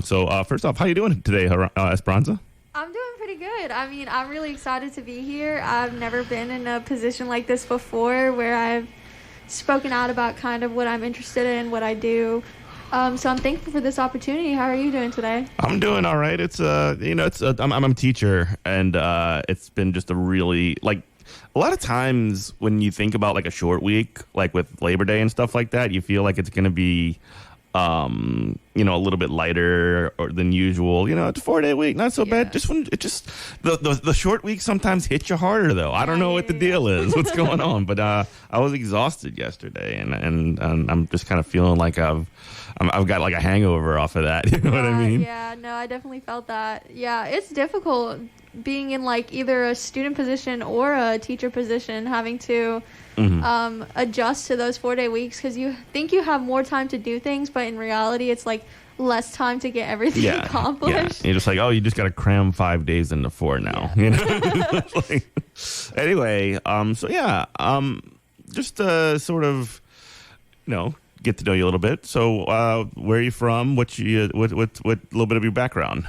So first off, how you doing today, Esperanza? I'm doing pretty good. I mean, I'm really excited to be here. I've never been in a position like this before where I've spoken out about kind of what I'm interested in, what I do. So I'm thankful for this opportunity. How are you doing today? I'm doing all right. I'm a teacher, and it's been just a really a lot of times when you think about like a short week, like with Labor Day and stuff like that, you feel like it's going to be a little bit lighter than usual. It's a 4-day week, not so bad. The short week sometimes hits you harder though. I don't know what the deal is, what's going on, but I was exhausted yesterday, and I'm just kind of feeling like I've got like a hangover off of that. You know what I mean? Yeah, no, I definitely felt that. Yeah, it's difficult being in like either a student position or a teacher position, having to adjust to those 4-day weeks because you think you have more time to do things, but in reality it's like less time to get everything accomplished. You're just like, you just got to cram 5 days into 4 now. Anyway, just sort of, get to know you a little bit. So where are you from? What little bit of your background?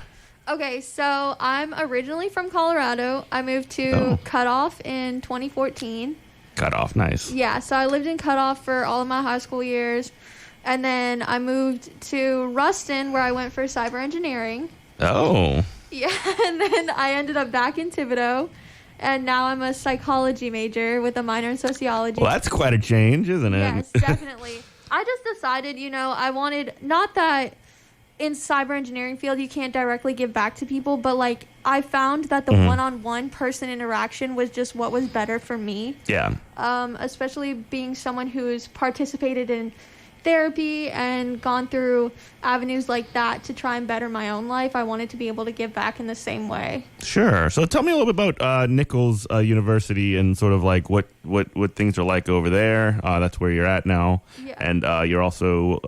Okay, so I'm originally from Colorado. I moved to Cutoff in 2014. Cutoff, nice. Yeah, so I lived in Cutoff for all of my high school years. And then I moved to Ruston, where I went for cyber engineering. Oh. Yeah, and then I ended up back in Thibodaux. And now I'm a psychology major with a minor in sociology. Well, that's quite a change, isn't it? Yes, definitely. I just decided, I wanted, not that in cyber engineering field you can't directly give back to people, but like I found that the one-on-one person interaction was just what was better for me. Yeah. Especially being someone who's participated in therapy and gone through avenues like that to try and better my own life. I wanted to be able to give back in the same way. Sure. So tell me a little bit about Nichols University and sort of like what things are like over there. That's where you're at now. Yeah. And you're also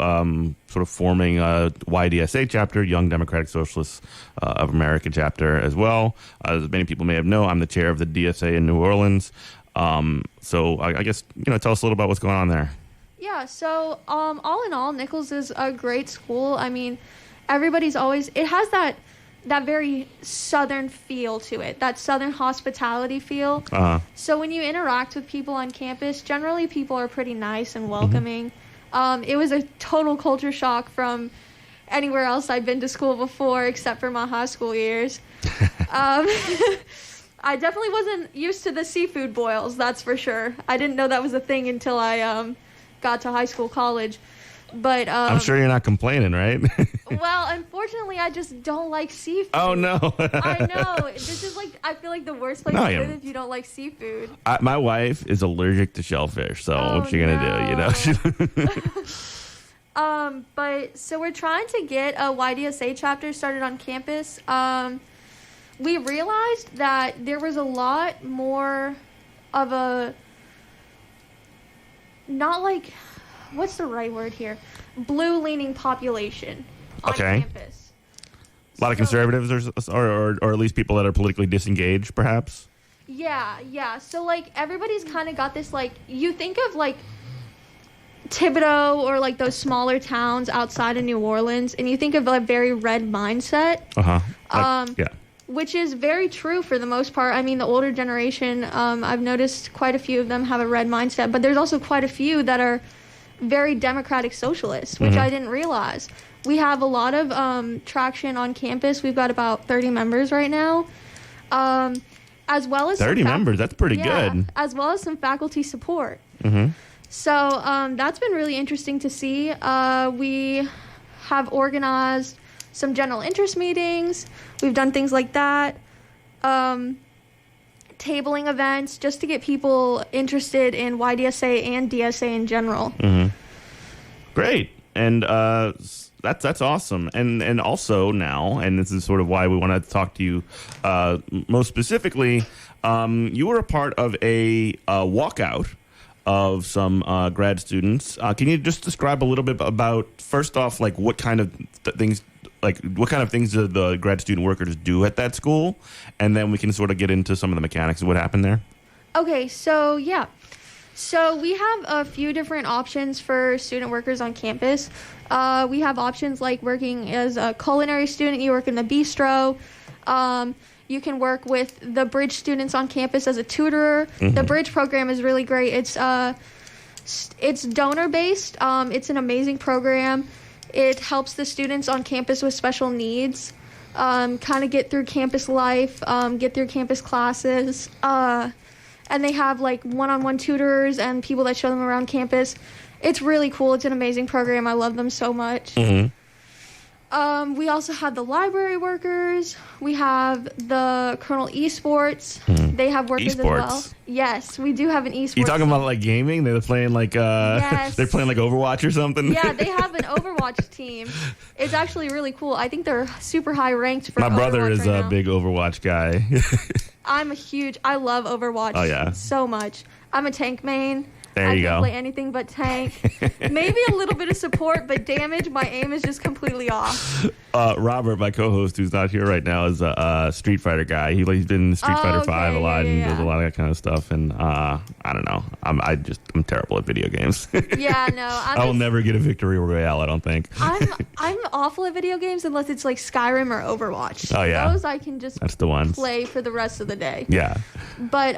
sort of forming a YDSA chapter, Young Democratic Socialists of America chapter as well. As many people may have known, I'm the chair of the DSA in New Orleans. So I guess, tell us a little about what's going on there. Yeah, so all in all, Nichols is a great school. I mean, everybody's always, it has that very southern feel to it, that southern hospitality feel. So when you interact with people on campus, generally people are pretty nice and welcoming. It was a total culture shock from anywhere else I'd been to school before except for my high school years. I definitely wasn't used to the seafood boils, that's for sure. I didn't know that was a thing until I got to high school, college. But I'm sure you're not complaining, right? Well, unfortunately, I just don't like seafood. Oh, no. I know. This is like, I feel like the worst place to live if you don't like seafood. My wife is allergic to shellfish, so what's she going to do, But so we're trying to get a YDSA chapter started on campus. We realized that there was a lot more of a, not like, what's the right word here? Blue-leaning population on campus. A lot of conservatives or at least people that are politically disengaged, perhaps? Yeah. So, like, everybody's kind of got this, like, you think of, like, Thibodaux or, like, those smaller towns outside of New Orleans, and you think of a very red mindset. Yeah. Which is very true for the most part. I mean, the older generation, I've noticed quite a few of them have a red mindset, but there's also quite a few that are very democratic socialists, which I didn't realize. We have a lot of traction on campus. We've got about 30 members right now, as well as 30 members. That's pretty good. As well as some faculty support. So that's been really interesting to see. We have organized some general interest meetings. We've done things like that. Tabling events just to get people interested in YDSA and DSA in general. Great. And that's awesome. And also now, and this is sort of why we want to talk to you most specifically, you were a part of a walkout of some grad students. Can you just describe a little bit about, first off, like what kind of things do the grad student workers do at that school? And then we can sort of get into some of the mechanics of what happened there. Okay, so yeah. So we have a few different options for student workers on campus. We have options like working as a culinary student. You work in the bistro. You can work with the bridge students on campus as a tutor. Mm-hmm. The bridge program is really great. It's donor based. It's an amazing program. It helps the students on campus with special needs kind of get through campus life, get through campus classes. And they have like one-on-one tutors and people that show them around campus. It's really cool. It's an amazing program. I love them so much. Mm-hmm. We also have the library workers. We have the Colonel Esports. They have workers as well. Yes, we do have an esports. You talking about like gaming? They're playing like yes. They're playing like Overwatch or something. Yeah, they have an Overwatch team. It's actually really cool. I think they're super high ranked for My brother Overwatch is right a now. big Overwatch guy. I love Overwatch so much. I'm a tank main. There you I go. can play anything but tank. Maybe a little bit of support, but damage, my aim is just completely off. Robert, my co-host, who's not here right now, is a Street Fighter guy. He's been in Street Fighter 5 a lot and does a lot of that kind of stuff. And I don't know. I'm terrible at video games. Yeah, no. I will never get a victory royale, I don't think. I'm awful at video games unless it's like Skyrim or Overwatch. Oh, yeah. Those I can just That's the ones. play for the rest of the day. Yeah. But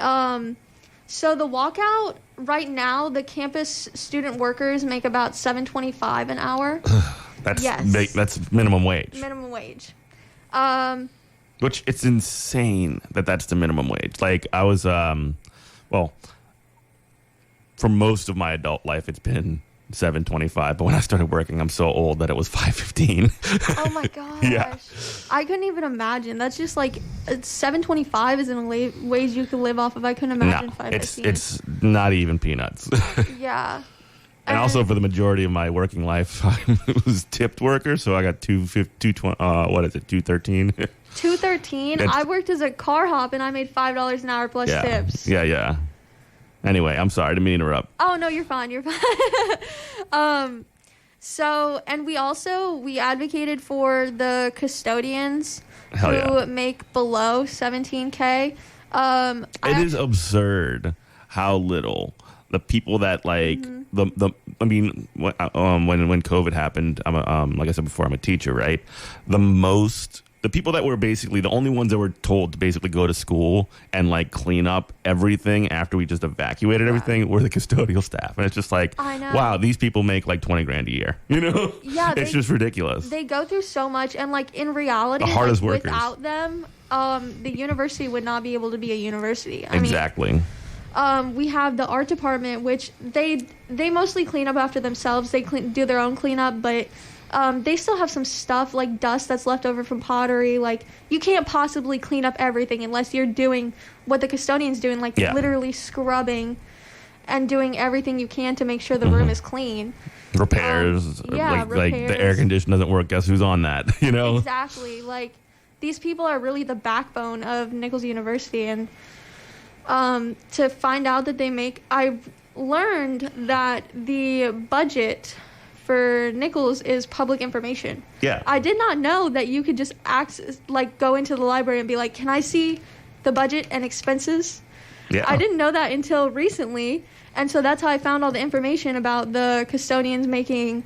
so the walkout right now, the campus student workers make about $7.25 an hour. That's minimum wage. Minimum wage. Which it's insane that's the minimum wage. Like I was, for most of my adult life, it's been $7.25. But when I started working, I'm so old that it was $5.15. Oh my gosh. Yeah. I couldn't even imagine. That's just like $7.25 isn't a wage you could live off of. I couldn't imagine $5.15. It's not even peanuts. Yeah. And also for the majority of my working life, I was tipped worker, so I got $213. $213. I worked as a car hop and I made $5 an hour plus tips. Yeah. Anyway, I'm sorry, didn't mean to interrupt. Oh no, you're fine. So, and we advocated for the custodians who make below $17K. It is absurd how little the people that like when COVID happened, like I said before, I'm a teacher, right? The people that were basically the only ones that were told to basically go to school and like clean up everything after we just evacuated everything were the custodial staff. And it's just like, wow, these people make like $20,000 a year, you know? Yeah. It's just ridiculous. They go through so much. And like in reality, the hardest workers. Without them, the university would not be able to be a university. Exactly. We have the art department, which they mostly clean up after themselves. They do their own cleanup, but they still have some stuff like dust that's left over from pottery. Like you can't possibly clean up everything unless you're doing what the custodian's doing, like literally scrubbing and doing everything you can to make sure the room is clean. Repairs, repairs. Like the air conditioner doesn't work. Guess who's on that? You know? Exactly. Like these people are really the backbone of Nichols University, and to find out that I learned that the budget for Nichols is public information. Yeah. I did not know that you could just go into the library and be like, can I see the budget and expenses? Yeah. I didn't know that until recently. And so that's how I found all the information about the custodians making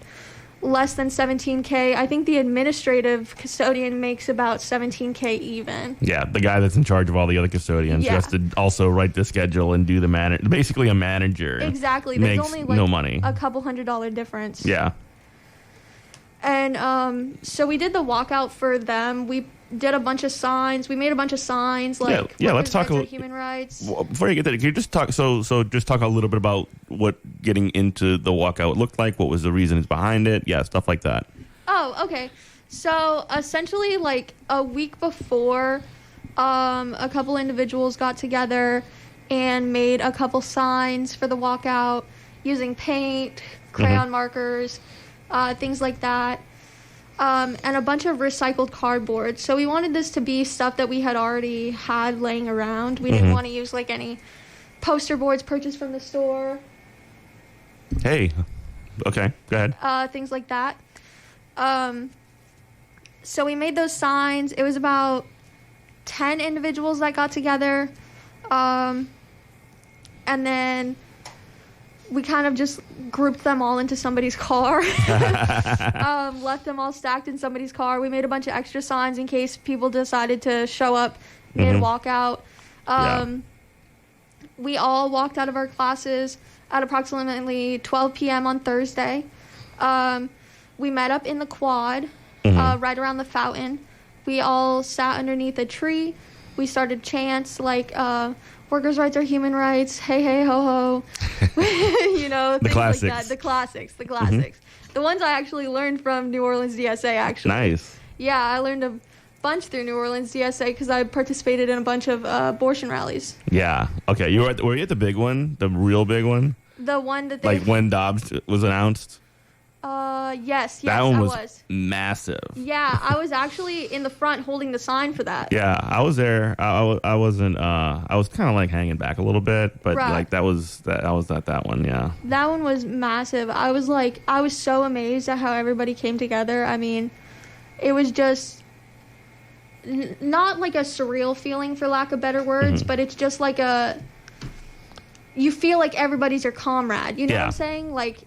less than $17K. I think the administrative custodian makes about $17K even. Yeah, the guy that's in charge of all the other custodians who has to also write the schedule and do the basically a manager. Exactly. There's makes only no money. a couple $100 difference. Yeah. And so we did the walkout for them. We did a bunch of signs. We made a bunch of signs like let's talk about human rights. Well, before you get there, can you just talk just talk a little bit about what getting into the walkout looked like, what was the reasons behind it? Yeah, stuff like that. Oh, okay. So essentially like a week before, a couple individuals got together and made a couple signs for the walkout using paint, crayon markers, things like that. And a bunch of recycled cardboard. So we wanted this to be stuff that we had already had laying around. We didn't want to use like any poster boards purchased from the store. Hey, okay, go ahead. Things like that. So we made those signs. It was about 10 individuals that got together. And then we kind of just grouped them all into somebody's car. Left them all stacked in somebody's car. We made a bunch of extra signs in case people decided to show up mid-walkout. We all walked out of our classes at approximately 12 p.m. on Thursday. We met up in the quad right around the fountain. We all sat underneath a tree. We started chants like, workers' rights are human rights, hey, hey, ho, ho. You know, things classics. like that. The classics. The ones I actually learned from New Orleans DSA, actually. Nice. Yeah, I learned a bunch through New Orleans DSA because I participated in a bunch of abortion rallies. Yeah. Okay. Were you at the big one? The real big one? The one that they... Like when Dobbs was announced? Yes, that one I was massive. Yeah, I was actually in the front holding the sign for that. Yeah, I was there. I wasn't. I was kind of like hanging back a little bit, but like I was at that one. Yeah, that one was massive. I was so amazed at how everybody came together. I mean, it was just not like a surreal feeling, for lack of better words, but it's just like you feel like everybody's your comrade. You know what I'm saying? Like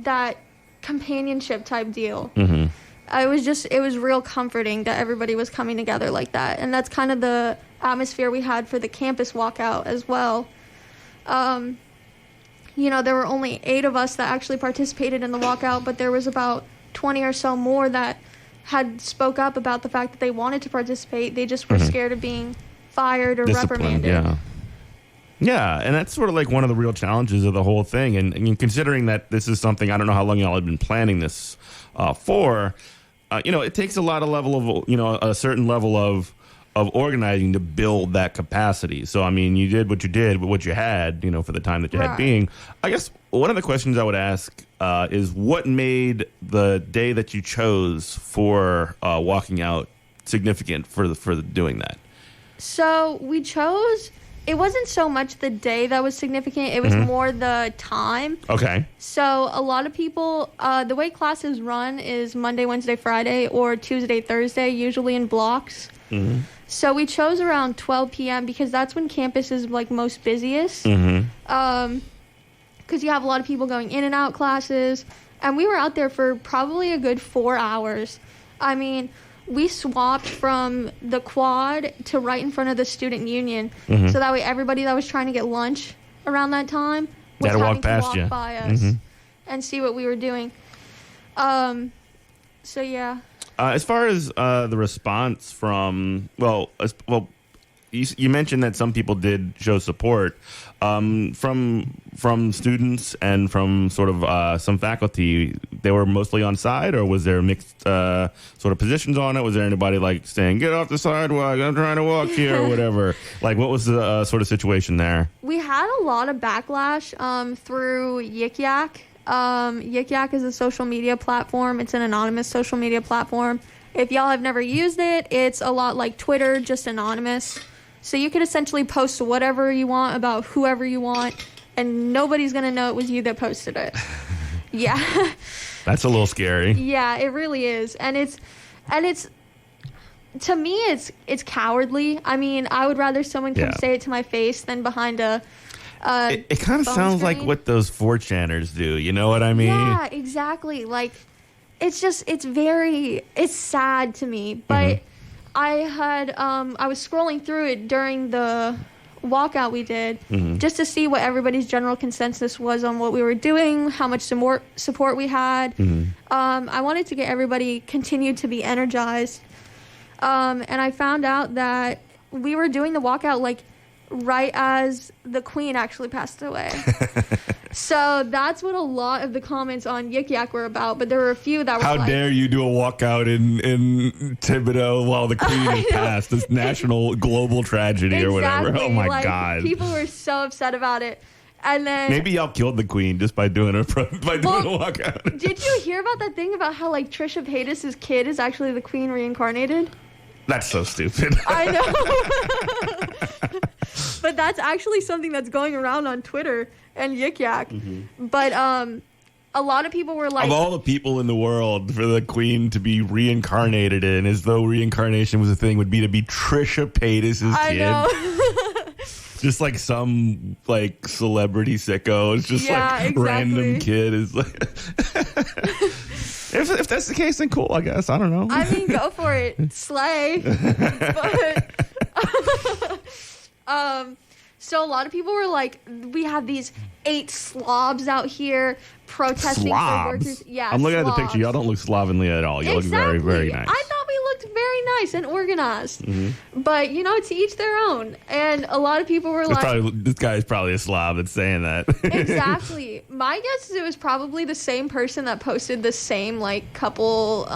that companionship type deal. It was real comforting that everybody was coming together like that, and that's kind of the atmosphere we had for the campus walkout as well. You know, there were only 8 of us that actually participated in the walkout, but there was about 20 or so more that had spoke up about the fact that they wanted to participate. They just were scared of being fired or reprimanded. Yeah, and that's sort of like one of the real challenges of the whole thing. And considering that this is something, I don't know how long y'all have been planning this for, you know, it takes a lot of level of, you know, a certain level of organizing to build that capacity. So, I mean, you did what you did with what you had, you know, for the time that you had being. I guess one of the questions I would ask is what made the day that you chose for walking out significant for doing that? So we chose... It wasn't so much the day that was significant. It was more the time. Okay. So a lot of people, the way classes run is Monday, Wednesday, Friday, or Tuesday, Thursday, usually in blocks. So we chose around 12 p.m. because that's when campus is like most busiest. Because you have a lot of people going in and out classes. And we were out there for probably a good 4 hours. I mean... We swapped from the quad to right in front of the student union, so that way everybody that was trying to get lunch around that time was having to walk by us and see what we were doing. So yeah. As far as the response from you mentioned that some people did show support from students and from sort of some faculty. They were mostly on side, or was there mixed sort of positions on it? Was there anybody like saying, "Get off the sidewalk, I'm trying to walk here," or whatever? Like, what was the sort of situation there? We had a lot of backlash through Yik Yak. Yik Yak is a social media platform. It's an anonymous social media platform. If y'all have never used it, it's a lot like Twitter, just anonymous. So you could essentially post whatever you want about whoever you want, and nobody's going to know it was you that posted it. Yeah. That's a little scary. Yeah, it really is. And it's to me, it's cowardly. I mean, I would rather someone come say it to my face than behind a it kind of sounds screen. like what those 4chaners do. You know what I mean? Yeah, exactly. Like, it's sad to me. But I was scrolling through it during the walkout we did just to see what everybody's general consensus was on what we were doing, how much support we had. I wanted to get everybody continued to be energized. And I found out that we were doing the walkout like right as the Queen actually passed away. So that's what a lot of the comments on Yik Yak were about, but there were a few that were How dare you do a walkout in Thibodeau while the Queen has passed, this national global tragedy or whatever. Oh my God. People were so upset about it. And then maybe y'all killed the Queen just by doing a walkout. Did you hear about that thing about how like Trisha Paytas's kid is actually the Queen reincarnated? That's so stupid. I know. But that's actually something that's going around on Twitter and Yik Yak. But a lot of people were like... Of all the people in the world for the Queen to be reincarnated in, as though reincarnation was a thing, would be to be Trisha Paytas's kid. I know. just like some like celebrity sicko. It's just like exactly. random kid is like. If that's the case, then cool. I guess I don't know. I mean, go for it, slay. But so a lot of people were like, we have these 8 slobs out here protesting for workers. Yeah, I'm looking slobs. at the picture. Y'all don't look slovenly at all. You look very, very nice. I thought we looked very nice and organized. But, to each their own. And a lot of people were this guy is probably a slob that's saying that. Exactly. My guess is it was probably the same person that posted the same, like, couple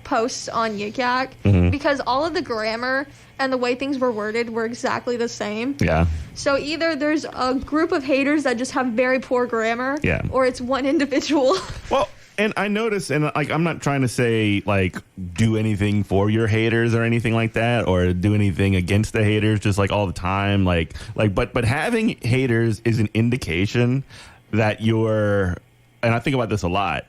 posts on Yik Yak. Because all of the grammar and the way things were worded were exactly the same. Yeah. So either there's a group of haters that just have very poor grammar, or it's one individual. Well, and I noticed, and like I'm not trying to say like do anything for your haters or anything like that, or do anything against the haters, just like all the time, but having haters is an indication that you're, and I think about this a lot.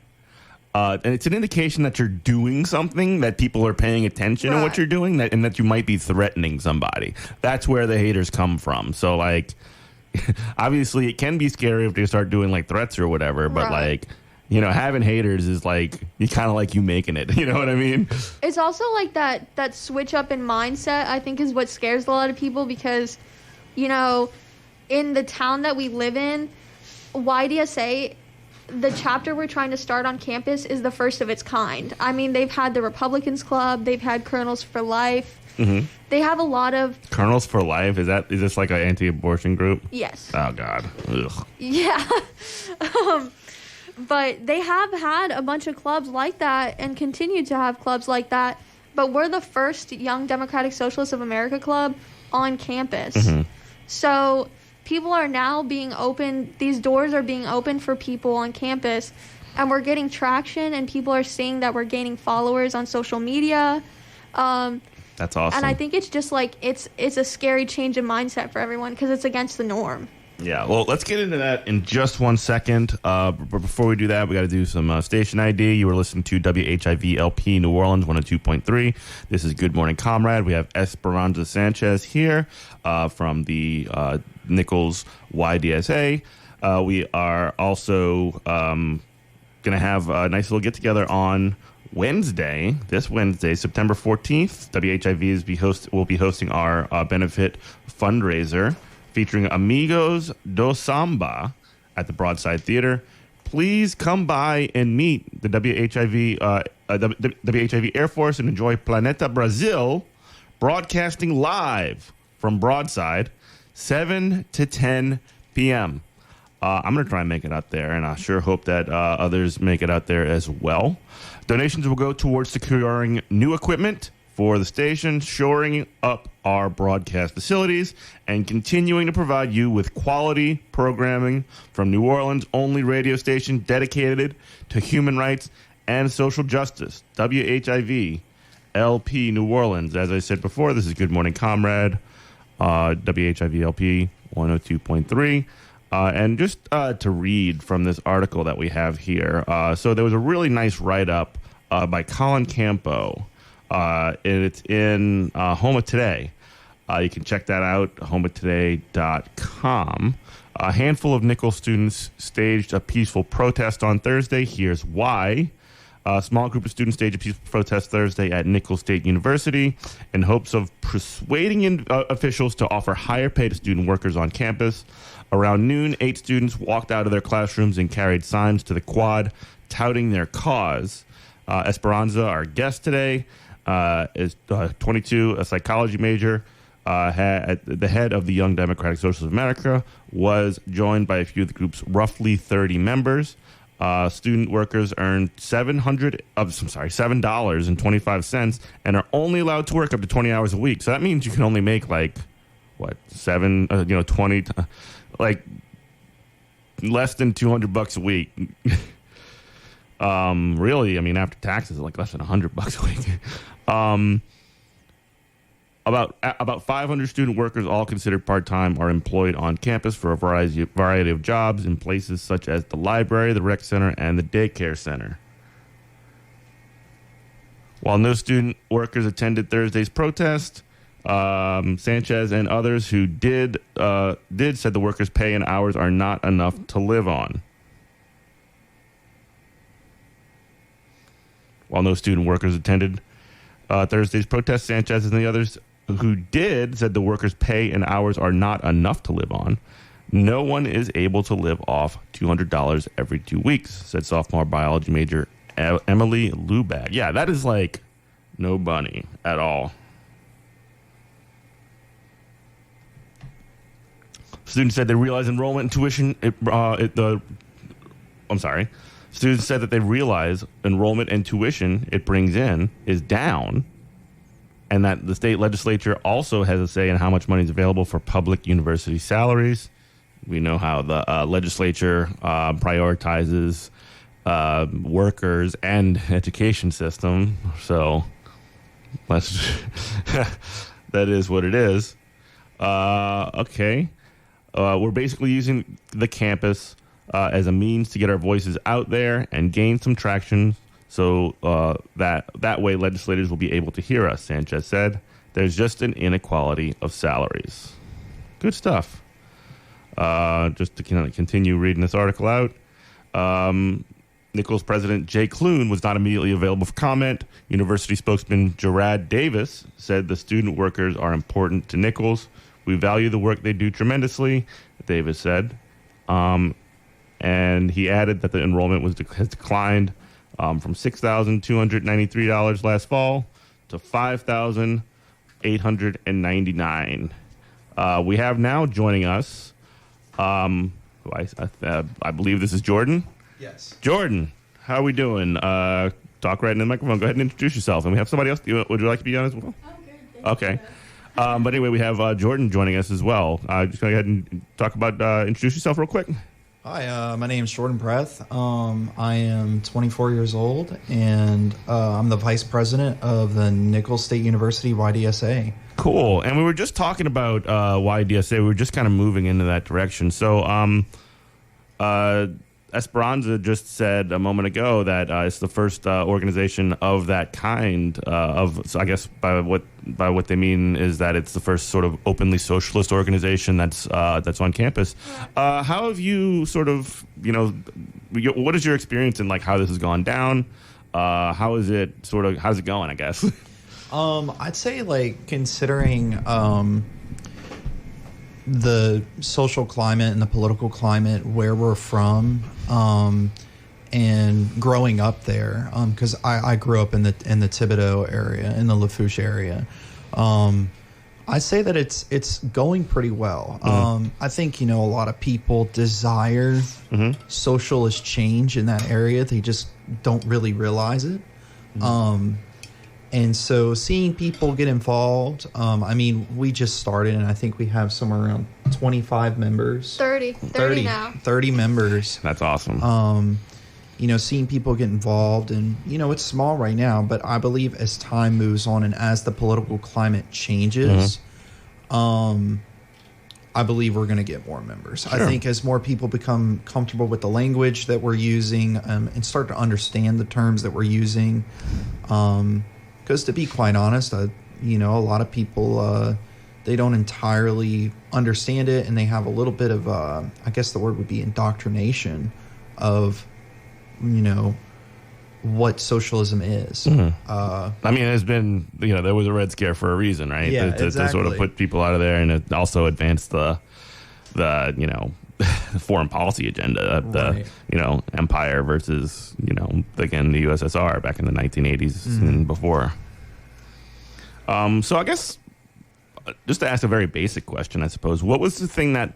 And it's an indication that you're doing something, that people are paying attention to what you're doing, and that you might be threatening somebody. That's where the haters come from. So, like, obviously, it can be scary if they start doing, like, threats or whatever. But, like, having haters is, like, you kind of like you making it. You know what I mean? It's also, like, that switch up in mindset, I think, is what scares a lot of people because, in the town that we live in, YDSA, the chapter we're trying to start on campus is the first of its kind. I mean, they've had the Republicans Club, they've had Colonels for Life. They have a lot of Colonels for Life. Is this like an anti-abortion group? Yes. Oh God. Ugh. Yeah. But they have had a bunch of clubs like that and continue to have clubs like that. But we're the first Young Democratic Socialists of America club on campus. So people are now being open. These doors are being opened for people on campus, and we're getting traction, and people are seeing that we're gaining followers on social media. That's awesome. And I think it's just like it's a scary change in mindset for everyone because it's against the norm. Yeah, well, let's get into that in just 1 second. But before we do that, we got to do some station ID. You were listening to WHIV LP New Orleans 102.3. This is Good Morning Comrade. We have Esperanza Sanchez here from the Nichols YDSA. We are also going to have a nice little get-together on this Wednesday, September 14th. WHIV will be hosting our benefit fundraiser featuring Amigos do Samba at the Broadside Theater. Please come by and meet the WHIV Air Force and enjoy Planeta Brazil broadcasting live from Broadside, 7 to 10 p.m. I'm going to try and make it out there, and I sure hope that others make it out there as well. Donations will go towards securing new equipment for the station, shoring up our broadcast facilities, and continuing to provide you with quality programming from New Orleans' only radio station dedicated to human rights and social justice. WHIV LP New Orleans. As I said before, this is Good Morning Comrade, WHIV LP 102.3. And just to read from this article that we have here. So there was a really nice write-up by Colin Campo. It's in Homa Today. You can check that out, homatoday.com. A handful of Nichols students staged a peaceful protest on Thursday. Here's why. A small group of students staged a peaceful protest Thursday at Nichols State University in hopes of persuading officials to offer higher pay to student workers on campus. Around noon, 8 students walked out of their classrooms and carried signs to the quad touting their cause. Esperanza, our guest today, is 22, a psychology major. The head of the Young Democratic Socialists of America, was joined by a few of the group's roughly 30 members. Student workers earned $7.25 and are only allowed to work up to 20 hours a week. So that means you can only make 20, like less than $200 a week. Really, I mean, after taxes, like less than $100 a week. About 500 student workers, all considered part-time, are employed on campus for a variety of jobs in places such as the library, the rec center, and the daycare center. While no student workers attended Thursday's protest, Sanchez and others who did said the workers' pay and hours are not enough to live on. While no student workers attended Thursday's protest, Sanchez and the others who did said the workers' pay and hours are not enough to live on. No one is able to live off $200 every 2 weeks, said sophomore biology major Emily Lubag. Yeah, that is like no money at all. Students said they realize enrollment and tuition. Students said that they realize enrollment and tuition it brings in is down, and that the state legislature also has a say in how much money is available for public university salaries. We know how the legislature prioritizes workers and education system, so let's that is what it is. Okay. We're basically using the campus as a means to get our voices out there and gain some traction so that way legislators will be able to hear us, Sanchez said. There's just an inequality of salaries. Good stuff. Just to continue reading this article out. Nichols president Jay Clune was not immediately available for comment. University spokesman Grad Davis said the student workers are important to Nichols. We value the work they do tremendously, Davis said. And he added that the enrollment has declined from $6,293 last fall to $5,899. We have now joining us, I believe this is Jordan. Yes. Jordan, how are we doing? Talk right in the microphone. Go ahead and introduce yourself. And we have somebody else. Would you like to be on as well? Okay. But anyway, we have Jordan joining us as well. Just go ahead and talk about, introduce yourself real quick. Hi, my name is Jordan Preth. I am 24 years old, and I'm the vice president of the Nichols State University YDSA. Cool. And we were just talking about YDSA. We were just kind of moving into that direction. So Esperanza just said a moment ago that it's the first organization of that kind. So I guess by what they mean is that it's the first sort of openly socialist organization that's on campus. How have you sort of, what is your experience in like how this has gone down? How's it going? I guess. I'd say like considering the social climate and the political climate where we're from, and growing up there, because I grew up in the Thibodaux area, in the Lafourche area. I'd say that it's going pretty well. Mm-hmm. I think a lot of people desire socialist change in that area. They just don't really realize it. Mm-hmm. And so seeing people get involved, we just started, and I think we have somewhere around 25 members. 30 now. 30 members. That's awesome. Seeing people get involved, and, it's small right now, but I believe as time moves on and as the political climate changes, I believe we're going to get more members. Sure. I think as more people become comfortable with the language that we're using and start to understand the terms that we're using, because to be quite honest, a lot of people, they don't entirely understand it, and they have a little bit of, I guess the word would be indoctrination of, what socialism is. Mm-hmm. It's been, there was a Red Scare for a reason, right? Yeah, to exactly. sort of put people out of there, and it also advanced the foreign policy agenda of the, right. empire versus, again, the USSR back in the 1980s and before. So I guess just to ask a very basic question, I suppose, what was the thing that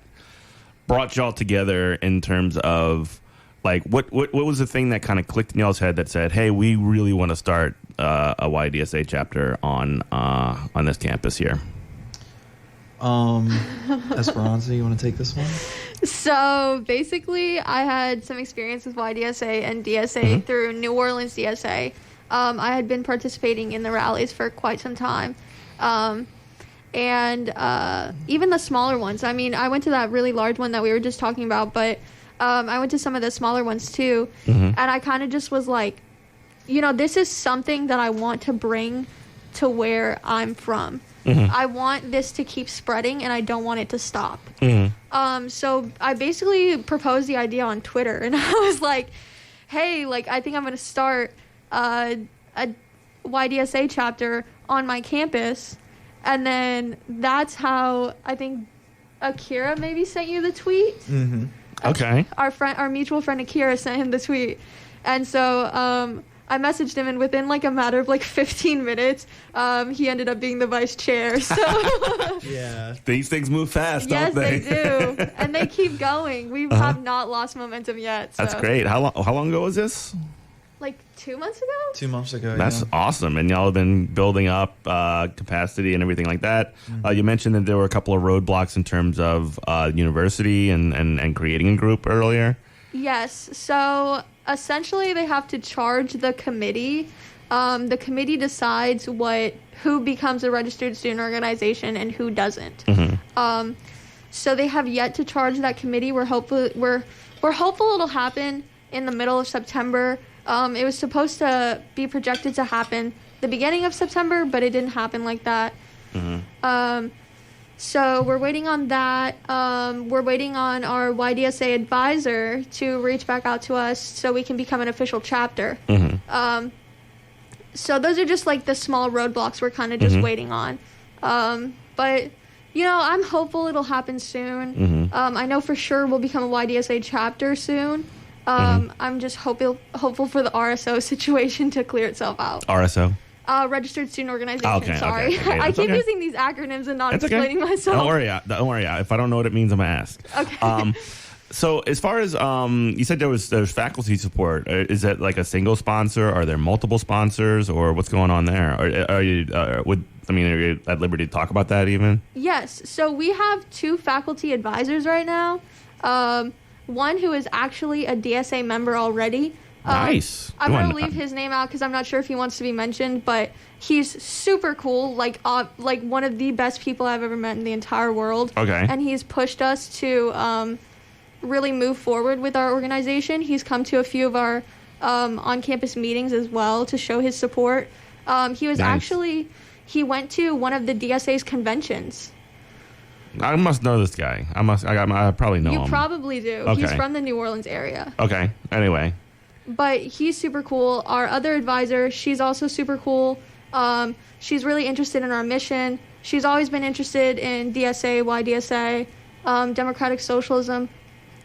brought y'all together in terms of like what was the thing that kind of clicked in y'all's head that said, hey, we really want to start a YDSA chapter on this campus here? Esperanza, you want to take this one? So basically, I had some experience with YDSA and DSA through New Orleans DSA. I had been participating in the rallies for quite some time. And even the smaller ones. I went to that really large one that we were just talking about, but I went to some of the smaller ones too. And I kind of just was like, this is something that I want to bring to where I'm from. I want this to keep spreading, and I don't want it to stop. So I basically proposed the idea on Twitter, and I was like, hey, like, I think I'm going to start a YDSA chapter on my campus. And then that's how I think Akira maybe sent you the tweet. Okay. Our mutual friend Akira sent him the tweet. And so I messaged him, and within like a matter of like 15 minutes, he ended up being the vice chair. So Yeah. These things move fast, yes, don't they? they do, and they keep going. We have not lost momentum yet. So. That's great. How long ago was this? Like 2 months ago. 2 months ago. That's yeah. awesome. And y'all have been building up capacity and everything like that. You mentioned that there were a couple of roadblocks in terms of university and creating a group earlier. Yes. So essentially, they have to charge the committee. The committee decides who becomes a registered student organization and who doesn't. So they have yet to charge that committee. We're hopeful it'll happen in the middle of September. It was supposed to be projected to happen the beginning of September, but it didn't happen like that. So we're waiting on that. We're waiting on our YDSA advisor to reach back out to us so we can become an official chapter. So those are just like the small roadblocks we're kind of just waiting on. But, you know, I'm hopeful it'll happen soon. I know for sure we'll become a YDSA chapter soon. I'm just hopeful for the RSO situation to clear itself out. RSO? Registered Student Organization. Okay, sorry. okay, I keep okay. using these acronyms and not It's explaining okay. myself. Don't worry. If I don't know what it means, I'm going to ask. Okay. So as far as you said there's faculty support. Is that like a single sponsor? Are there multiple sponsors, or what's going on there? Are you are you at liberty to talk about that even? Yes. So we have 2 faculty advisors right now. One who is actually a DSA member already. Nice. I'm going to leave his name out because I'm not sure if he wants to be mentioned, but he's super cool, like one of the best people I've ever met in the entire world. Okay. And he's pushed us to really move forward with our organization. He's come to a few of our on-campus meetings as well to show his support. He was he went to one of the DSA's conventions. I must know this guy. I probably know him. You probably do. Okay. He's from the New Orleans area. Okay. Anyway. But he's super cool. Our other advisor, she's also super cool. She's really interested in our mission. She's always been interested in DSA, YDSA, democratic socialism.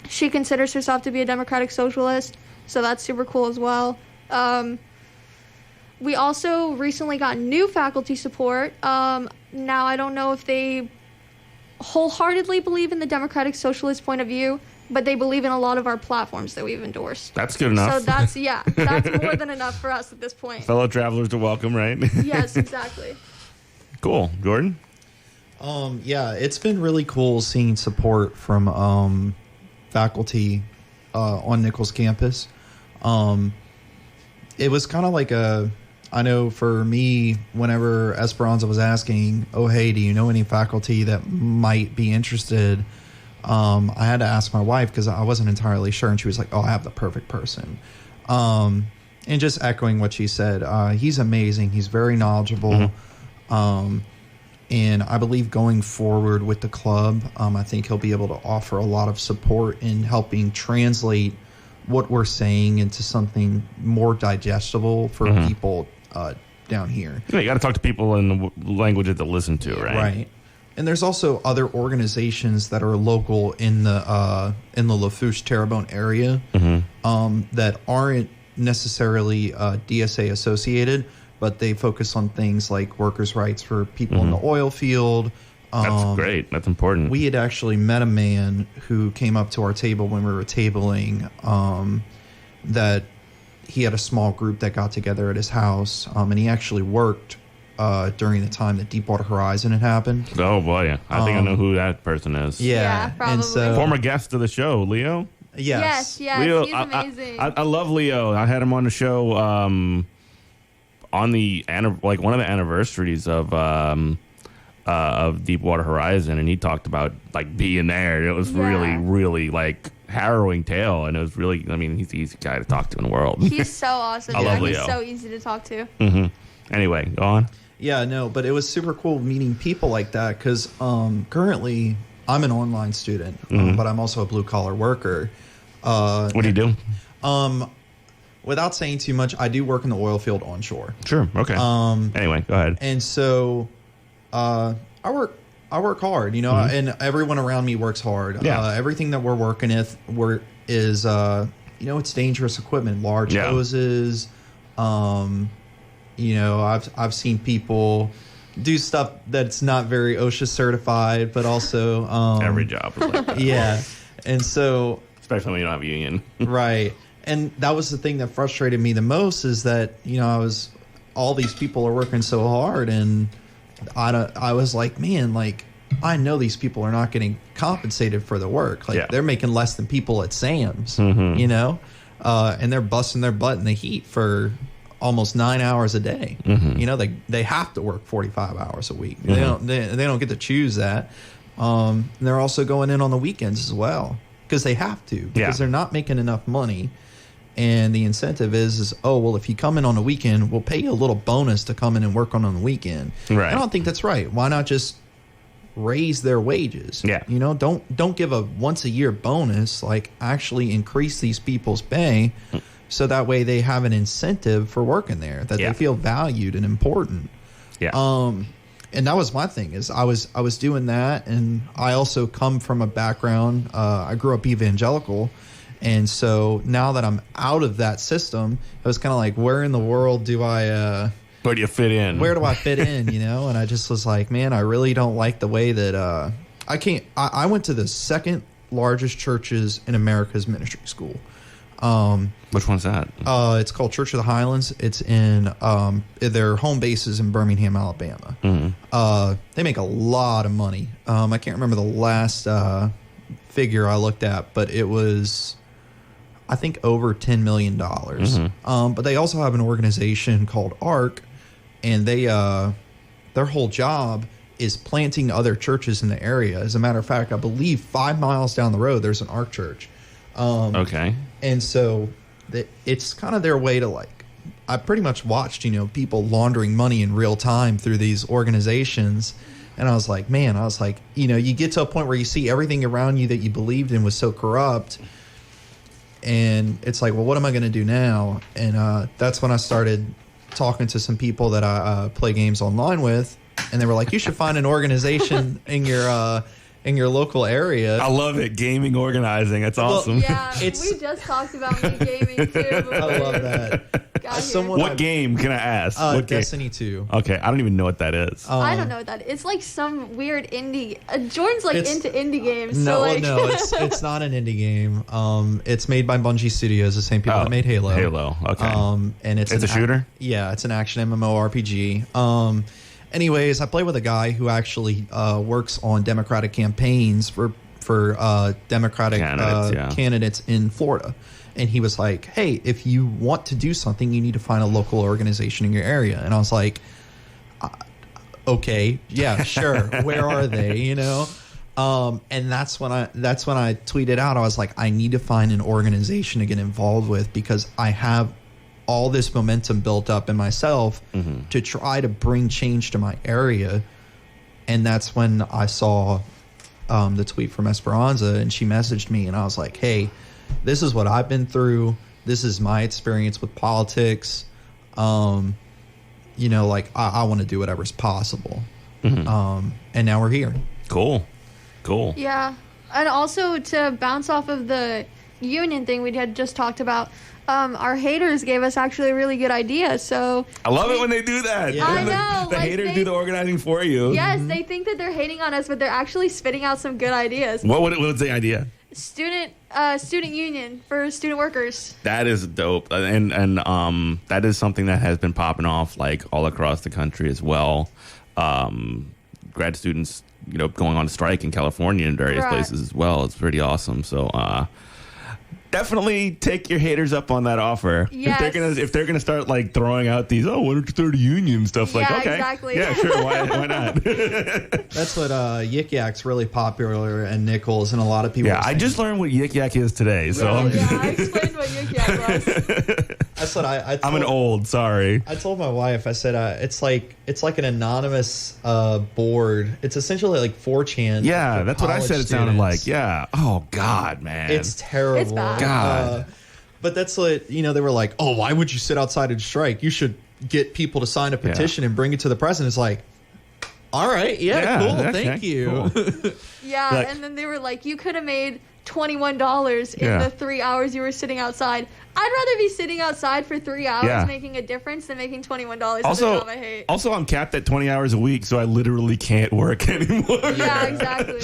She considers herself to be a democratic socialist, so that's super cool as well. We also recently got new faculty support. Now, I don't know if they wholeheartedly believe in the democratic socialist point of view, but they believe in a lot of our platforms that we've endorsed. That's good enough. So that's more than enough for us at this point. Fellow travelers are welcome, right? Yes, exactly. Cool. Jordan? Yeah, it's been really cool seeing support from faculty on Nichols campus. It was kind of like I know for me, whenever Esperanza was asking, oh, hey, do you know any faculty that might be interested? I had to ask my wife because I wasn't entirely sure. And she was like, oh, I have the perfect person. And just echoing what she said, he's amazing. He's very knowledgeable. And I believe going forward with the club, I think he'll be able to offer a lot of support in helping translate what we're saying into something more digestible for people down here. Yeah, you got to talk to people in the language that they listen to, right? Right. And there's also other organizations that are local in the Lafourche Terrebonne area that aren't necessarily DSA associated, but they focus on things like workers' rights for people in the oil field. That's great. That's important. We had actually met a man who came up to our table when we were tabling that he had a small group that got together at his house, and he actually worked during the time that Deepwater Horizon had happened. Oh, boy. I think I know who that person is. Yeah, probably. And so, Former guest of the show, Leo. yes. Leo, he's amazing. I love Leo. I had him on the show on the one of the anniversaries of Deepwater Horizon, and he talked about like being there. It was really, really like harrowing tale, and it was really. I mean, he's the easy guy to talk to in the world. He's so awesome. I love He's Leo. so easy to talk to. Anyway, go on. Yeah, no, but it was super cool meeting people like that because currently I'm an online student, but I'm also a blue collar worker. What do you do? Without saying too much, I do work in the oil field onshore. Sure. Okay. Anyway, go ahead. And so I work hard, you know, and everyone around me works hard. Yeah. Everything that we're working with is you know, it's dangerous equipment, large hoses. You know, I've seen people do stuff that's not very OSHA certified, but also Every job is like that. yeah. And so, Especially when you don't have a union. right. And that was the thing that frustrated me the most is that, you know, all these people are working so hard, and I was like, man, like, I know these people are not getting compensated for the work. Like, they're making less than people at Sam's, you know, and they're busting their butt in the heat for almost 9 hours a day. You know, they have to work 45 hours a week. They don't get to choose that. And they're also going in on the weekends as well because they have to, because they're not making enough money. And the incentive is, oh, well, if you come in on a weekend, we'll pay you a little bonus to come in and work on the weekend. Right. I don't think that's right. Why not just raise their wages? Yeah. You know, don't give a once a year bonus, like actually increase these people's pay so that way they have an incentive for working there, that they feel valued and important. Yeah. And that was my thing, is I was doing that, and I also come from a background, I grew up evangelical, and so now that I'm out of that system, it was kind of like, where in the world do I where do you fit in? Where do I fit in, you know? And I just was like, man, I really don't like the way that I went to the second largest churches in America's ministry school. Which one's that? It's called Church of the Highlands. It's in their home base is in Birmingham, Alabama. They make a lot of money. I can't remember the last figure I looked at, but it was, I think, over $10 million. But they also have an organization called ARC, and they their whole job is planting other churches in the area. As a matter of fact, I believe 5 miles down the road there's an ARC church. Okay. And so it's kind of their way to, like, I pretty much watched, you know, people laundering money in real time through these organizations. And I was like, man, you know, you get to a point where you see everything around you that you believed in was so corrupt. And it's like, well, what am I going to do now? And that's when I started talking to some people that I play games online with. And they were like, you should find an organization in your local area. I love it. Gaming organizing. That's awesome. Yeah, we just talked about me gaming too. I love that. What game can I ask? What Destiny 2. Okay, I don't even know what that is. I don't know what that is. It's like some weird indie. Jordan's like into indie games. No, so like no, it's not an indie game. It's made by Bungie Studios, the same people that made Halo. Halo, okay. And it's a shooter? Yeah, it's an action MMORPG. Anyways, I play with a guy who actually works on Democratic campaigns for Democratic candidates in Florida. And he was like, hey, if you want to do something, you need to find a local organization in your area. And I was like, okay, yeah, sure. Where are they? You know? And that's when I tweeted out, I was like, I need to find an organization to get involved with, because I have all this momentum built up in myself to try to bring change to my area. And that's when I saw the tweet from Esperanza, and she messaged me, and I was like, hey, this is what I've been through. This is my experience with politics. You know, like, I want to do whatever's possible. And now we're here. Cool. Yeah. And also, to bounce off of the union thing we had just talked about, our haters gave us actually a really good idea. So I love it when they do that. Yeah. I know. The haters do the organizing for you. Yes, they think that they're hating on us, but they're actually spitting out some good ideas. What was the idea? Student union for student workers. That is dope, and that is something that has been popping off like all across the country as well. Grad students, you know, going on strike in California and various places as well. It's pretty awesome. So definitely take your haters up on that offer. Yes. If they're gonna start like throwing out these, why don't you start a union stuff? Like, okay, exactly. Yeah, sure, why not? That's what Yik Yak's really popular, and Nichols, and a lot of people. Yeah, I just learned what Yik Yak is today, so I explained what Yik Yak was. That's what I I'm an old. Sorry. I told my wife. I said it's like an anonymous board. It's essentially like 4chan. Yeah, that's what I said. It sounded like. students. Yeah. Oh God, man. It's terrible. It's bad. God. But that's what they were like. Oh, why would you sit outside and strike? You should get people to sign a petition and bring it to the president. It's like, all right, cool, thank you. Cool. Yeah, Like- and then they were like, you could have made $21 in the 3 hours you were sitting outside. I'd rather be sitting outside for 3 hours making a difference than making $21 at a job I hate. Also, I'm capped at 20 hours a week, so I literally can't work anymore. Yeah, exactly.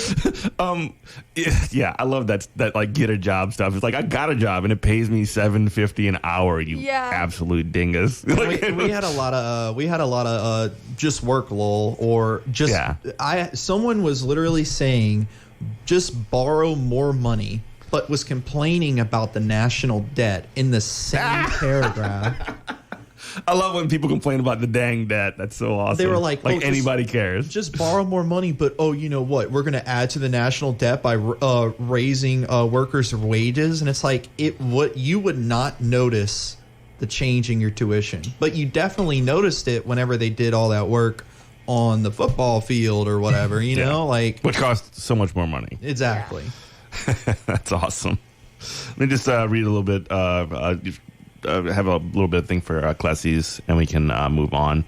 Yeah, I love that like get a job stuff. It's like I got a job and it pays me $7.50 an hour. You absolute dingus. we had a lot of just work lol or just someone was literally saying just borrow more money, but was complaining about the national debt in the same paragraph. I love when people complain about the dang debt. That's so awesome. They were like anybody cares. Just borrow more money, but you know what? We're going to add to the national debt by raising workers' wages, and it's like what you would not notice the change in your tuition, but you definitely noticed it whenever they did all that work on the football field or whatever. You know, like which costs so much more money. Exactly. That's awesome. Let me just read a little bit. Have a little bit of thing for Clessy's, and we can move on.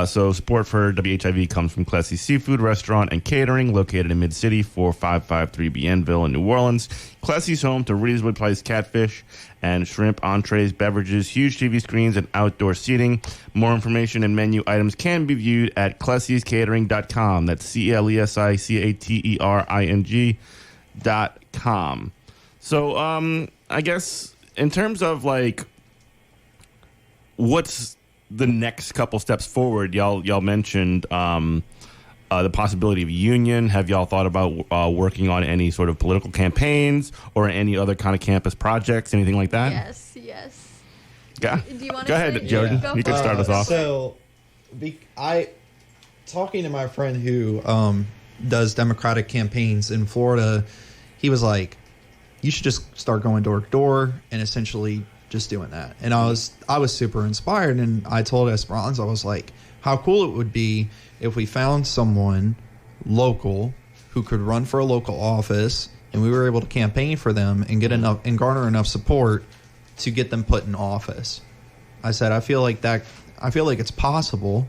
So support for WHIV comes from Clessy's Seafood Restaurant and Catering, located in Mid-City, 4553 Bienville in New Orleans. Clessy's home to reasonably priced catfish and shrimp entrees, beverages, huge TV screens, and outdoor seating. More information and menu items can be viewed at Clessy'sCatering.com. That's Clessy'sCatering.com. So I guess in terms of like what's the next couple steps forward, y'all mentioned the possibility of union. Have y'all thought about working on any sort of political campaigns or any other kind of campus projects, anything like that? Yes. Yeah. Do you want to go ahead, Jordan? Go you can start us off. So, talking to my friend who does Democratic campaigns in Florida, he was like, you should just start going door to door and essentially just doing that. And I was super inspired, and I told Esperanza, I was like, how cool it would be if we found someone local who could run for a local office and we were able to campaign for them and get enough and garner enough support to get them put in office. I said, I feel like it's possible,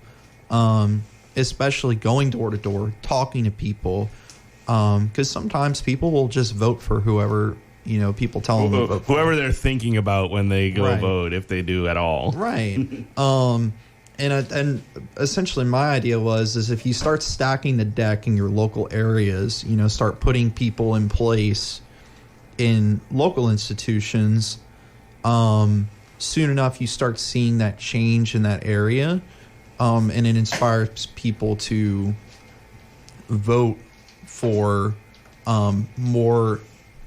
especially going door to door, talking to people, because sometimes people will just vote for whoever people tell them to vote for. Whoever they're thinking about when they go vote, if they do at all. Right. And essentially my idea is if you start stacking the deck in your local areas, start putting people in place in local institutions, soon enough you start seeing that change in that area, and it inspires people to vote for more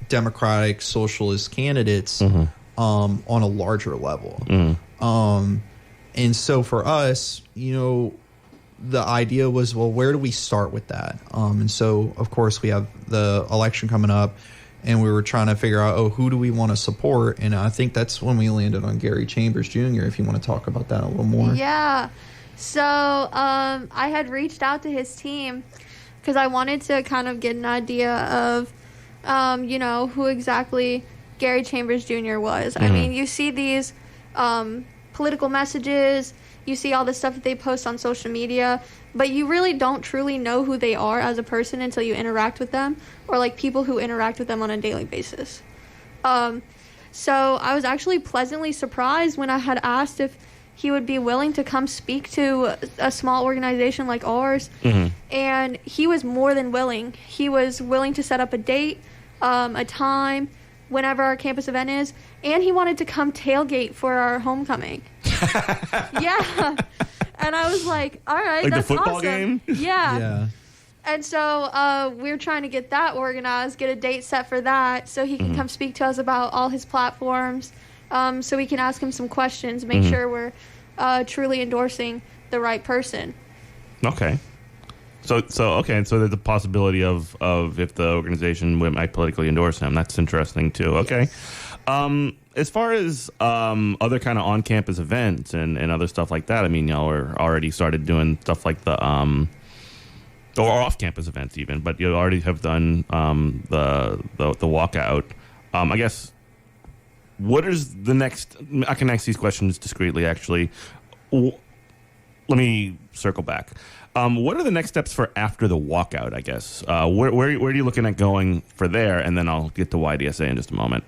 democratic socialist candidates on a larger level. And so for us, the idea was, well, where do we start with that? And so, of course, we have the election coming up, and we were trying to figure out, who do we want to support? And I think that's when we landed on Gary Chambers Jr., if you want to talk about that a little more. Yeah. So I had reached out to his team because I wanted to kind of get an idea of, who exactly Gary Chambers Jr. was. I mean, you see these political messages, you see all the stuff that they post on social media, but you really don't truly know who they are as a person until you interact with them, or like people who interact with them on a daily basis. So I was actually pleasantly surprised when I had asked if he would be willing to come speak to a small organization like ours, and he was more than willing. He was willing to set up a date, a time, whenever our campus event is, and he wanted to come tailgate for our homecoming. Yeah. And I was like, all right, like that's the football awesome. game? Yeah. And so we're trying to get that organized, get a date set for that, so he can come speak to us about all his platforms, so we can ask him some questions, make sure we're truly endorsing the right person. Okay. So there's a possibility of if the organization might politically endorse him. That's interesting too. Okay. Yes. As far as other kind of on-campus events and other stuff like that, I mean, y'all are already started doing stuff like the or off-campus events even, but you already have done the walkout. I guess, what is the next? I can ask these questions discreetly, actually. Let me circle back. What are the next steps for after the walkout, I guess? Where are you looking at going for there? And then I'll get to YDSA in just a moment.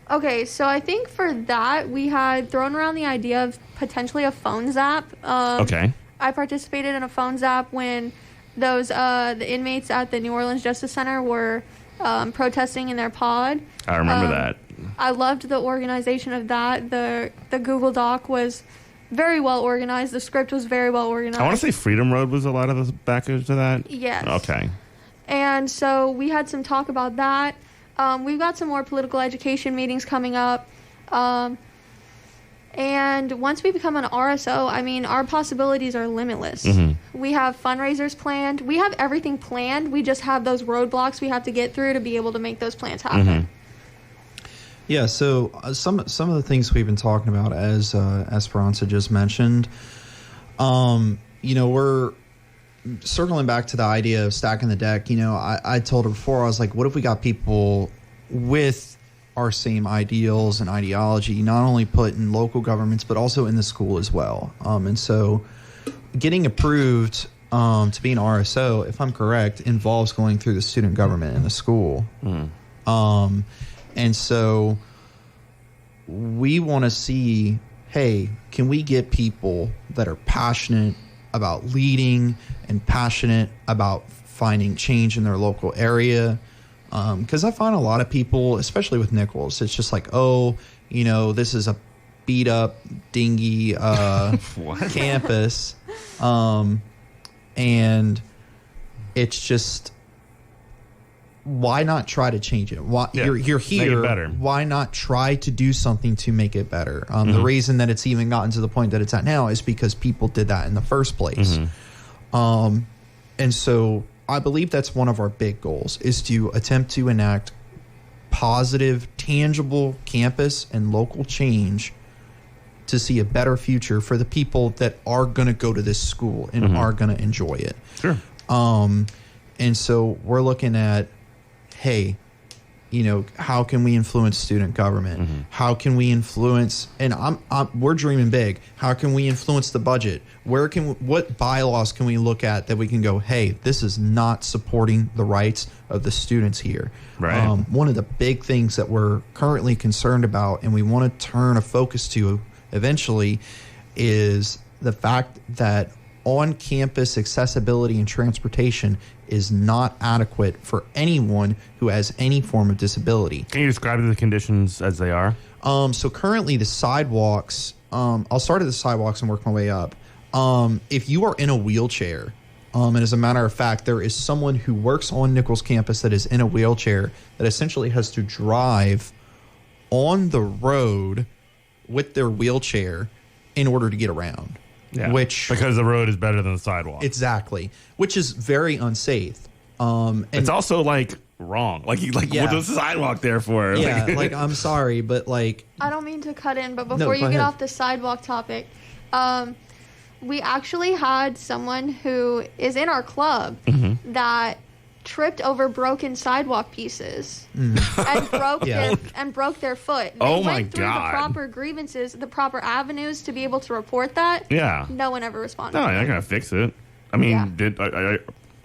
Okay, so I think for that, we had thrown around the idea of potentially a phone zap. Okay. I participated in a phone zap when those the inmates at the New Orleans Justice Center were protesting in their pod. I remember that. I loved the organization of that. The Google Doc was very well organized. The script was very well organized. I want to say Freedom Road was a lot of the backers to that. Yes. Okay. And so we had some talk about that. We've got some more political education meetings coming up. And once we become an RSO, I mean, our possibilities are limitless. Mm-hmm. We have fundraisers planned. We have everything planned. We just have those roadblocks we have to get through to be able to make those plans happen. Mm-hmm. Yeah, so some of the things we've been talking about, as Esperanza just mentioned, we're circling back to the idea of stacking the deck. I told her before, I was like, what if we got people with our same ideals and ideology, not only put in local governments, but also in the school as well. And so getting approved to be an RSO, if I'm correct, involves going through the student government in the school. And so we want to see, hey, can we get people that are passionate about leading and passionate about finding change in their local area? Because I find a lot of people, especially with Nichols, it's just like, this is a beat up, dingy campus. And it's just, why not try to change it? Why, yeah, you're here. Better. Why not try to do something to make it better? The reason that it's even gotten to the point that it's at now is because people did that in the first place. And so I believe that's one of our big goals, is to attempt to enact positive, tangible campus and local change to see a better future for the people that are going to go to this school and are going to enjoy it. Sure. And so we're looking at, hey, how can we influence student government? How can we influence, and we're dreaming big. How can we influence the budget? What bylaws can we look at that we can go, hey, this is not supporting the rights of the students here? Right. One of the big things that we're currently concerned about, and we want to turn a focus to eventually, is the fact that on-campus accessibility and transportation is not adequate for anyone who has any form of disability. Can you describe the conditions as they are? So currently the sidewalks, I'll start at the sidewalks and work my way up. If you are in a wheelchair, and as a matter of fact, there is someone who works on Nichols campus that is in a wheelchair that essentially has to drive on the road with their wheelchair in order to get around. Yeah, which, because the road is better than the sidewalk. Exactly, which is very unsafe. And it's also wrong. What is the sidewalk there for? Yeah, I'm sorry, but I don't mean to cut in, but before you get off the sidewalk topic, we actually had someone who is in our club that tripped over broken sidewalk pieces and broke their foot. They went through the proper grievances, the proper avenues to be able to report that. Yeah. No one ever responded. No, they're not gonna fix it. I mean,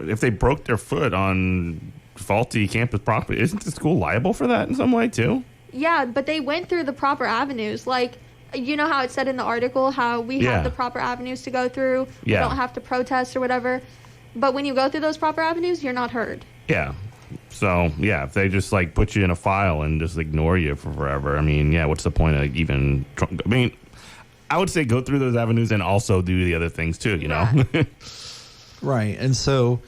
if they broke their foot on faulty campus property, isn't the school liable for that in some way too? Yeah, but they went through the proper avenues. You know how it said in the article how we have the proper avenues to go through. We don't have to protest or whatever. But when you go through those proper avenues, you're not heard. Yeah. So, if they just put you in a file and just ignore you for forever, I mean, what's the point of even... I would say go through those avenues and also do the other things too, you know? Right. And so,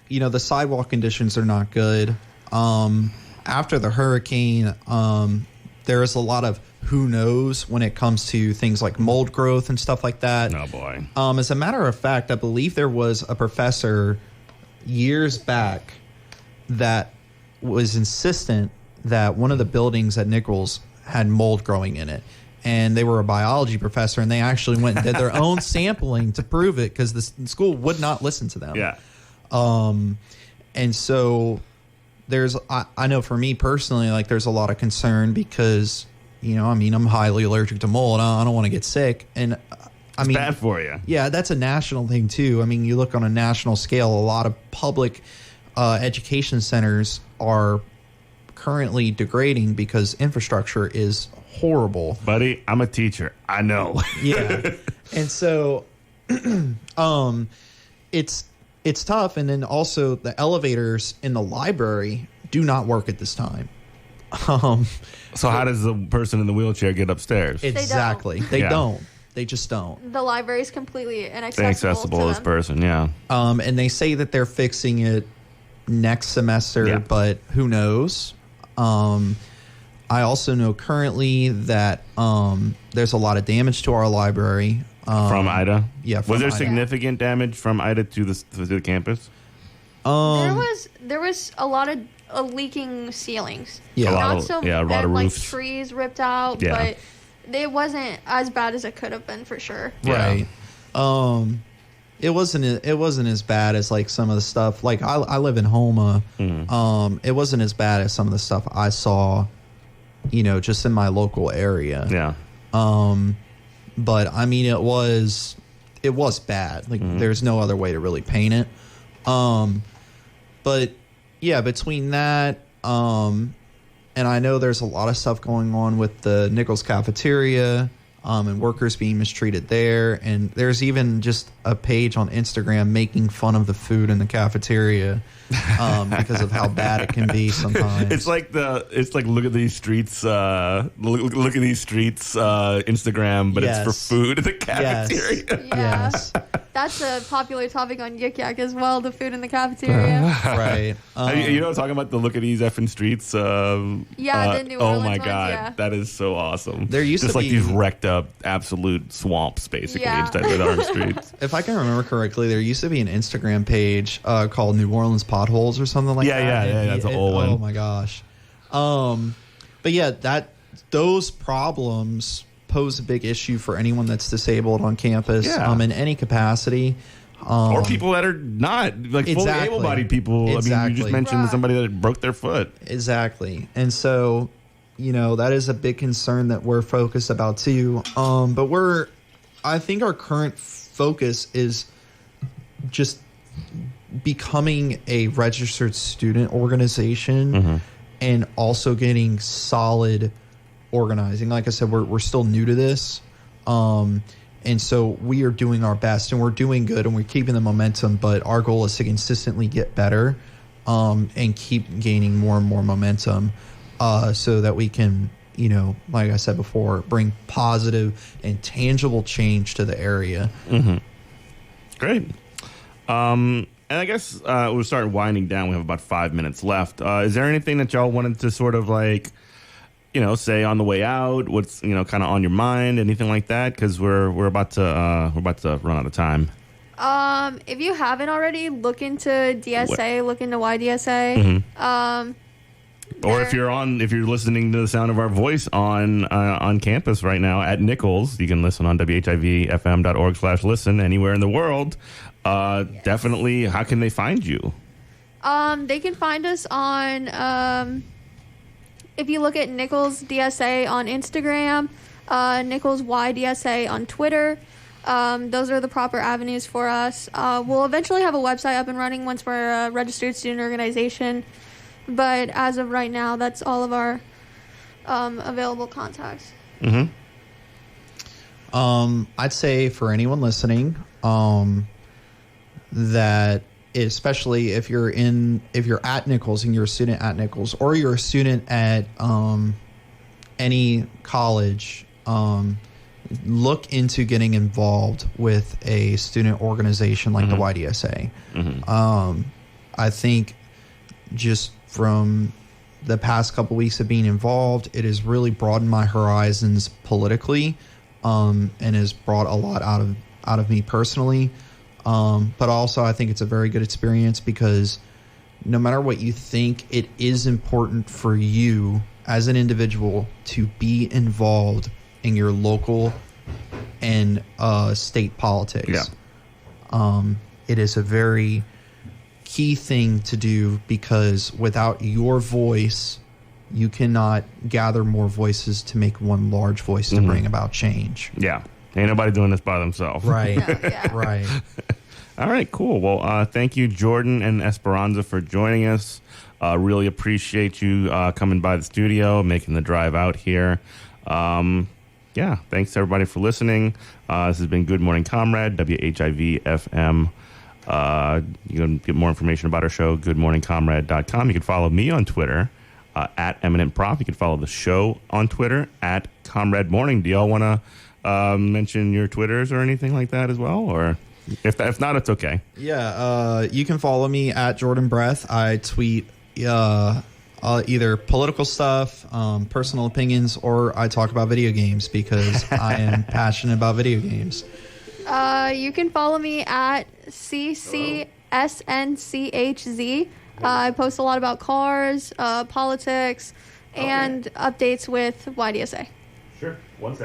the sidewalk conditions are not good. After the hurricane, there is a lot of who knows when it comes to things like mold growth and stuff like that. Oh, boy. As a matter of fact, I believe there was a professor years back that was insistent that one of the buildings at Nichols had mold growing in it. And they were a biology professor, and they actually went and did their own sampling to prove it because the school would not listen to them. Yeah. And so I know for me personally, like there's a lot of concern because, I'm highly allergic to mold. I don't want to get sick. And It's bad for you. Yeah, that's a national thing too. I mean, you look on a national scale, a lot of public education centers are currently degrading because infrastructure is horrible. Buddy, I'm a teacher. I know. Yeah. And so it's tough. And then also the elevators in the library do not work at this time. So how does the person in the wheelchair get upstairs? Exactly. They don't. They just don't. The library is completely inaccessible. Inaccessible to this person, yeah. And they say that they're fixing it next semester, but who knows? I also know currently that there's a lot of damage to our library. From Ida? Yeah. Was there significant damage from Ida to the campus? There was a lot of leaking ceilings. Yeah. A lot of like roofs. trees ripped out, but it wasn't as bad as it could have been for sure. Right. It wasn't as bad as like some of the stuff. Like I live in Houma. It wasn't as bad as some of the stuff I saw, just in my local area. Yeah. But I mean, it was bad. Like there's no other way to really paint it. But yeah, between that, and I know there's a lot of stuff going on with the Nichols cafeteria, and workers being mistreated there. And there's even just a page on Instagram making fun of the food in the cafeteria, because of how bad it can be sometimes. It's like look at these streets, look at these streets, Instagram, but it's for food in the cafeteria. Yeah. Yes. That's a popular topic on Yik Yak as well, the food in the cafeteria. Right. Talking about the look at these effing streets. The New Orleans oh my ones, God, yeah. that is so awesome. There used just to like be these wrecked up absolute swamps, basically, instead of our streets. If I can remember correctly, there used to be an Instagram page called New Orleans Potholes or something like that. Yeah, that's an old one. Oh my gosh. But yeah, those problems pose a big issue for anyone that's disabled on campus, in any capacity. Or people that are not, like fully able-bodied people. Exactly. I mean, you just mentioned somebody that broke their foot. Exactly. And so, that is a big concern that we're focused about too. But I think our current focus is just becoming a registered student organization and also getting solid organizing. Like I said, we're still new to this. And so we are doing our best and we're doing good and we're keeping the momentum, but our goal is to consistently get better, and keep gaining more and more momentum, so that we can, like I said before, bring positive and tangible change to the area. Great. And I guess we'll start winding down. We have about 5 minutes left. Is there anything that y'all wanted to sort of like, say on the way out? What's kind of on your mind? Anything like that? Because we're about to run out of time. If you haven't already, look into DSA. Look into YDSA. Or if you're listening to the sound of our voice on campus right now at Nichols, you can listen on WHIVFM.org/listen anywhere in the world. Definitely. How can they find you? They can find us on, if you look at Nichols DSA on Instagram, Nichols YDSA on Twitter. Those are the proper avenues for us. We'll eventually have a website up and running once we're a registered student organization. But as of right now, that's all of our available contacts. I'd say for anyone listening, that especially if you're at Nichols and you're a student at Nichols, or you're a student at any college, look into getting involved with a student organization like the YDSA. I think just from the past couple weeks of being involved, it has really broadened my horizons politically, and has brought a lot out of me personally. But also I think it's a very good experience because no matter what you think, it is important for you as an individual to be involved in your local and state politics. Yeah. It is a very key thing to do, because without your voice, you cannot gather more voices to make one large voice to bring about change. Yeah. Ain't nobody doing this by themselves. Right. Yeah. Right. All right, cool. Well, thank you, Jordan and Esperanza, for joining us. Really appreciate you coming by the studio, making the drive out here. Yeah, thanks everybody for listening. This has been Good Morning Comrade, WHIV FM. You can get more information about our show, goodmorningcomrade.com. You can follow me on Twitter, at Eminent Prof. You can follow the show on Twitter, at Comrade Morning. Do y'all want to mention your Twitters or anything like that as well? Or if not, it's okay. Yeah, you can follow me at Jordan Breath. I tweet either political stuff, personal opinions, or I talk about video games because I am passionate about video games. You can follow me at CCSNCHZ. I post a lot about cars, politics, and updates with YDSA. Sure. One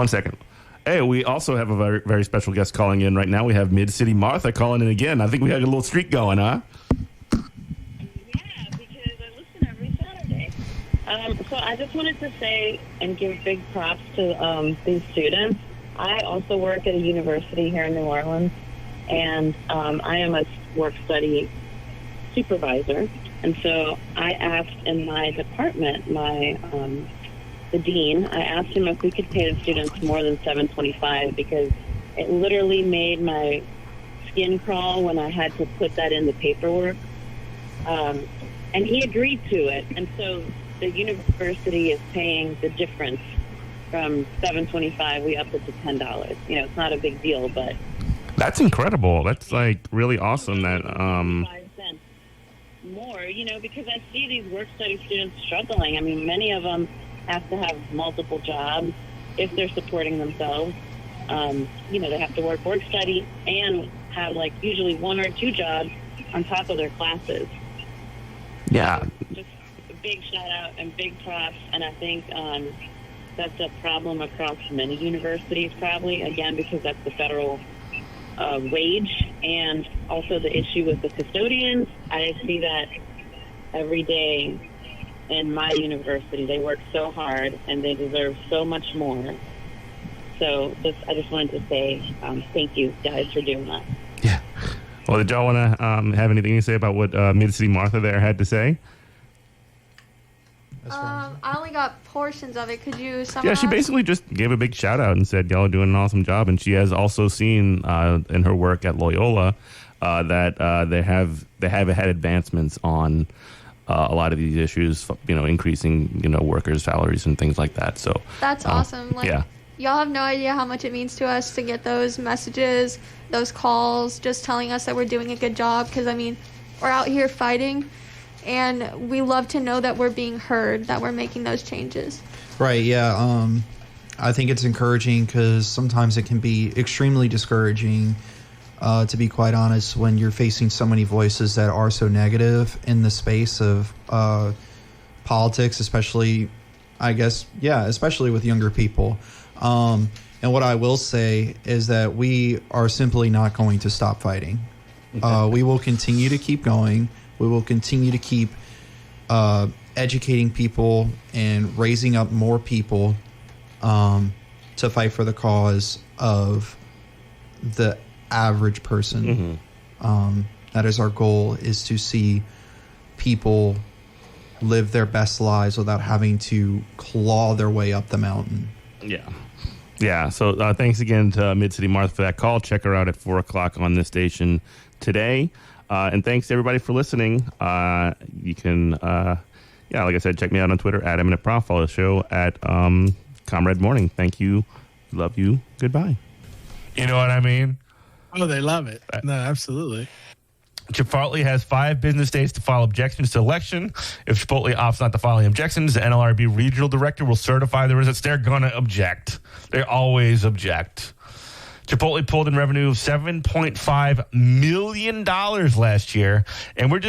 second. Hey, we also have a very, very special guest calling in right now. We have Mid-City Martha calling in again. I think we had a little streak going, huh? Yeah, because I listen every Saturday. So I just wanted to say and give big props to these students. I also work at a university here in New Orleans, and I am a work-study supervisor. And so I asked in my department, the dean, I asked him if we could pay the students more than $7.25, because it literally made my skin crawl when I had to put that in the paperwork. And he agreed to it. And so the university is paying the difference from $7.25. We upped it to $10. You know, it's not a big deal, but that's incredible. That's like really awesome. That 5 cents more, you know, because I see these work-study students struggling. I mean, many of them have to have multiple jobs if they're supporting themselves. You know, they have to work study, and have like usually 1 or 2 jobs on top of their classes. Yeah. So just a big shout out and big props, and I think that's a problem across many universities, probably, again, because that's the federal wage, and also the issue with the custodians. I see that every day in my university. They work so hard, and they deserve so much more. So I just wanted to say thank you, guys, for doing that. Yeah. Well, did y'all want to have anything to say about what Mid-City Martha there had to say? I only got portions of it. Could you summarize? Yeah, she basically just gave a big shout out and said y'all are doing an awesome job, and she has also seen in her work at Loyola that they have had advancements on a lot of these issues, you know, increasing, you know, workers' salaries and things like that. So that's awesome. Like, yeah. Y'all have no idea how much it means to us to get those messages, those calls, just telling us that we're doing a good job. Because, I mean, we're out here fighting, and we love to know that we're being heard, that we're making those changes. Right, yeah. I think it's encouraging because sometimes it can be extremely discouraging, to be quite honest, when you're facing so many voices that are so negative in the space of politics, especially, I guess, yeah, especially with younger people. And what I will say is that we are simply not going to stop fighting. We will continue to keep going. We will continue to keep educating people and raising up more people to fight for the cause of the average person. Mm-hmm. That is our goal, is to see people live their best lives without having to claw their way up the mountain. Yeah. Yeah. So thanks again to Mid-City Martha for that call. Check her out at 4 o'clock on this station today. And thanks to everybody for listening. You can, yeah, like I said, check me out on Twitter at Eminent Prof. Follow the show at Comrade Morning. Thank you. Love you. Goodbye. You know what I mean? Oh, they love it. No, absolutely. Chipotle has 5 business days to file objections to election. If Chipotle opts not to file any objections, the NLRB regional director will certify the results. They're going to object. They always object. Chipotle pulled in revenue of $7.5 million last year, and we're just